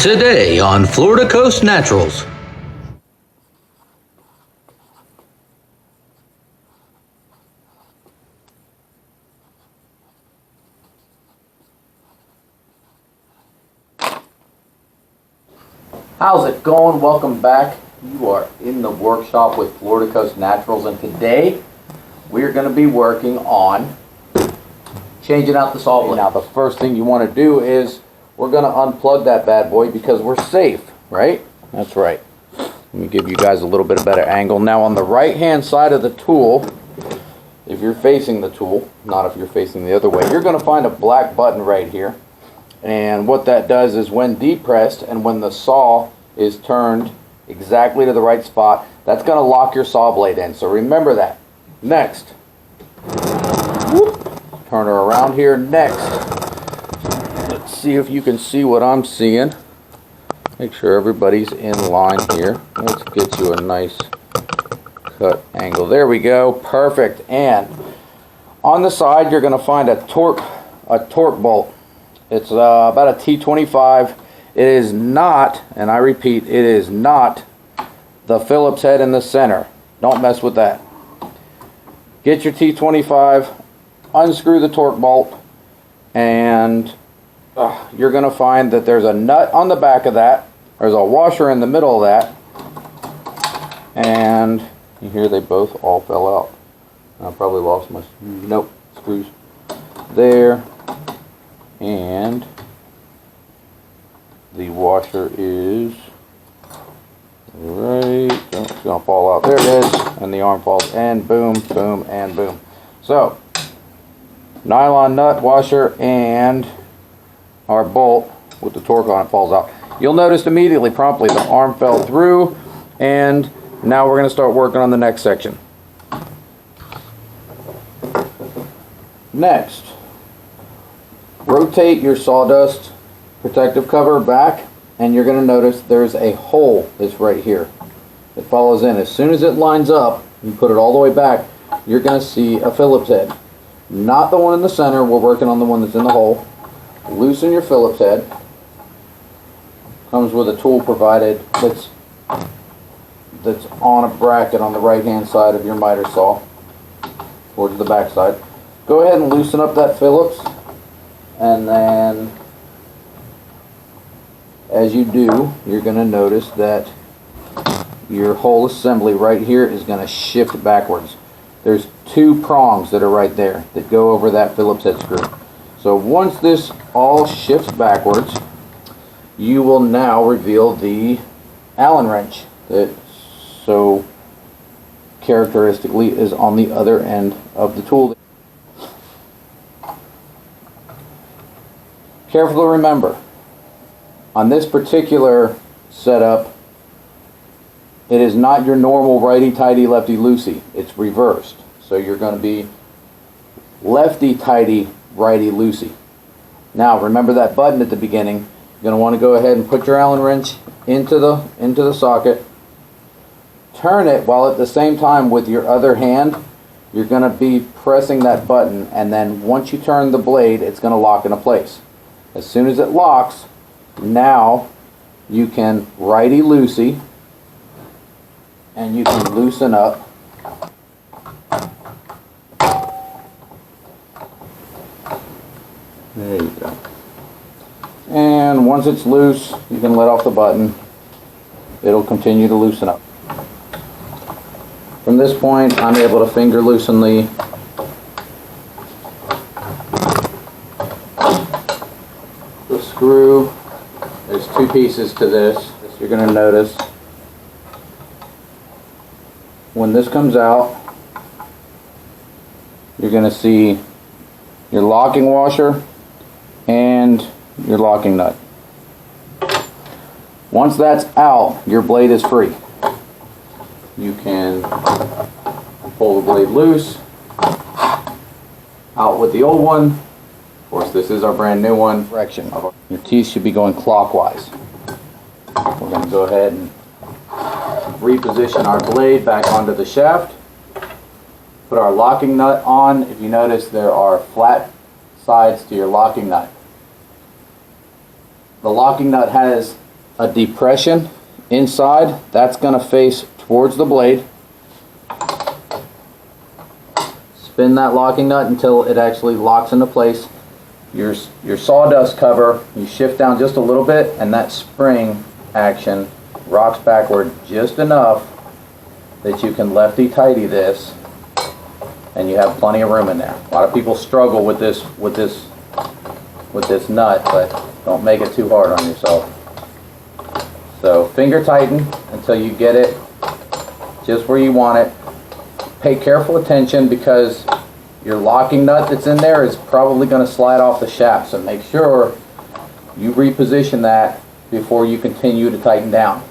Today on Florida Coast Naturals. How's it going? Welcome back. You are in the workshop with Florida Coast Naturals, and today we're going to be working on changing out the saw blade. Now the first thing you want to do is we're going to unplug that bad boy because we're safe, right? That's right. Let me give you guys a little bit of better angle. Now on the right hand side of the tool, if you're facing the tool, not if you're facing the other way, you're going to find a black button right here. And what that does is when depressed and when the saw is turned exactly to the right spot, that's going to lock your saw blade in. So remember that. Next. Whoop. Turn her around here. Next. Let's see if you can see what I'm seeing. Make sure everybody's in line here. Let's get you a nice cut angle. There we go. Perfect. And on the side you're going to find a torque bolt. It's about a T25. It is not, and I repeat, it is not the Phillips head in the center. Don't mess with that. Get your T25, unscrew the torque bolt, and you're going to find that there's a nut on the back of that. There's a washer in the middle of that. And you hear they both all fell out. I probably lost my, nope, screws there. And the washer is right, it's going to fall out. There it is, and the arm falls, and boom, boom, and boom. So, nylon nut, washer, and our bolt with the torque on it falls out. You'll notice immediately, promptly, the arm fell through, and now we're going to start working on the next section. Next, rotate your sawdust protective cover back, and you're going to notice there's a hole that's right here. It follows in. As soon as it lines up, you put it all the way back, you're going to see a Phillips head. Not the one in the center, we're working on the one that's in the hole. Loosen your Phillips head. Comes with a tool provided that's on a bracket on the right hand side of your miter saw, towards the back side. Go ahead and loosen up that Phillips. And then, as you do, you're going to notice that your whole assembly right here is going to shift backwards. There's two prongs that are right there that go over that Phillips head screw. So once this all shifts backwards, you will now reveal the Allen wrench that so characteristically is on the other end of the tool. Carefully remember, on this particular setup, it is not your normal righty-tighty, lefty-loosey. It's reversed. So you're going to be lefty-tighty, righty-loosey. Now, remember that button at the beginning. You're going to want to go ahead and put your Allen wrench into the socket. Turn it while at the same time with your other hand, you're going to be pressing that button, and then once you turn the blade, it's going to lock into place. As soon as it locks, now you can righty-loosey, and you can loosen up. There you go. And once it's loose, you can let off the button. It'll continue to loosen up. From this point, I'm able to finger loosen the screw. There's two pieces to this. You're going to notice when this comes out, you're going to see your locking washer and your locking nut. Once that's out, your blade is free. You can pull the blade loose, out with the old one. Of course, this is our brand new one. Direction. Your teeth should be going clockwise. We're going to go ahead and reposition our blade back onto the shaft. Put our locking nut on. If you notice, there are flat sides to your locking nut. The locking nut has a depression inside. That's going to face towards the blade. Spin that locking nut until it actually locks into place. Your sawdust cover, you shift down just a little bit, and that spring action rocks backward just enough that you can lefty-tighty this, and you have plenty of room in there. A lot of people struggle with this nut, but don't make it too hard on yourself. So finger tighten until you get it just where you want it. Pay careful attention because your locking nut that's in there is probably going to slide off the shaft, so make sure you reposition that before you continue to tighten down.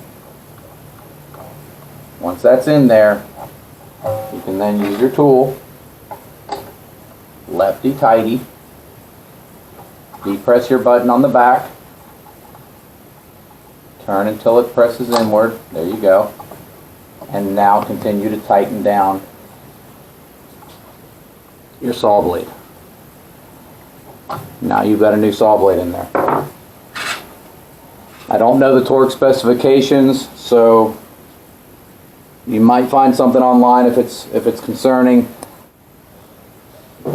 Once that's in there, you can then use your tool, lefty-tighty, depress your button on the back, turn until it presses inward, there you go, and now continue to tighten down your saw blade. Now you've got a new saw blade in there. I don't know the torque specifications, so you might find something online if it's concerning.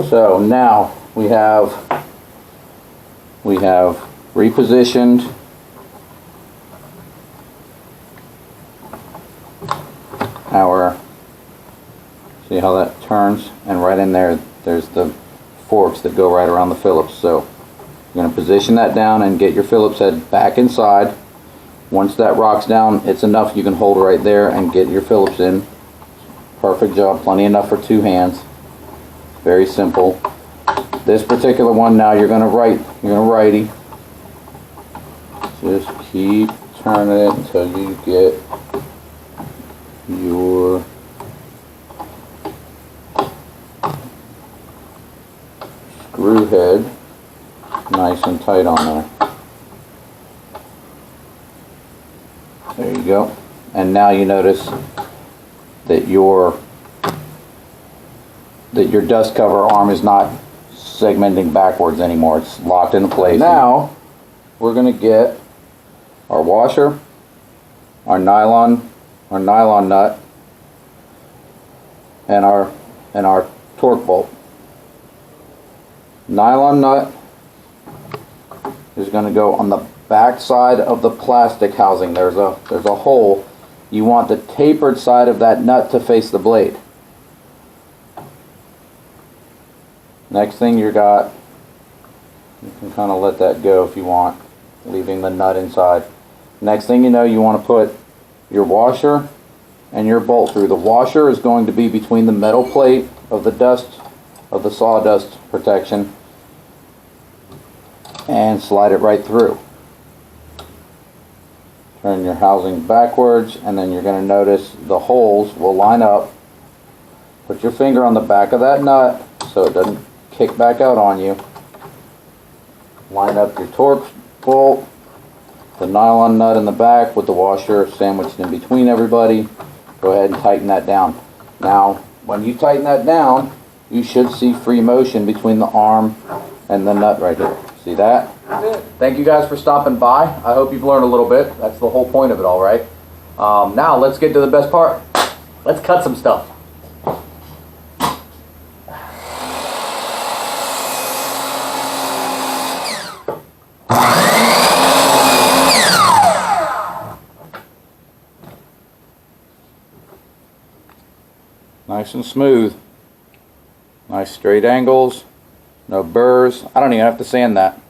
So now we have repositioned our, see how that turns, and right in there there's the forks that go right around the Phillips. So you're going to position that down and get your Phillips head back inside. Once that rocks down, it's enough you can hold right there and get your Phillips in. Perfect job, plenty enough for two hands. Very simple. This particular one now you're going to righty. Just keep turning it until you get your screw head nice and tight on there. There you go. And now you notice that your dust cover arm is not segmenting backwards anymore. It's locked into place. Now we're going to get our washer, our nylon nut, and our torque bolt. Nylon nut is going to go on the back side of the plastic housing. There's a hole. You want the tapered side of that nut to face the blade. Next thing you got, you can kind of let that go if you want, leaving the nut inside. Next thing you know, you want to put your washer and your bolt through. The washer is going to be between the metal plate of the sawdust protection, and slide it right through. Turn your housing backwards, and then you're going to notice the holes will line up. Put your finger on the back of that nut so it doesn't kick back out on you. Line up your torque bolt, the nylon nut in the back with the washer sandwiched in between everybody. Go ahead and tighten that down. Now, when you tighten that down, you should see free motion between the arm and the nut right here. See that? That's it. Thank you guys for stopping by. I hope you've learned a little bit. That's the whole point of it all, right? Now let's get to the best part. Let's cut some stuff. Nice and smooth. Nice straight angles. No burrs. I don't even have to sand that.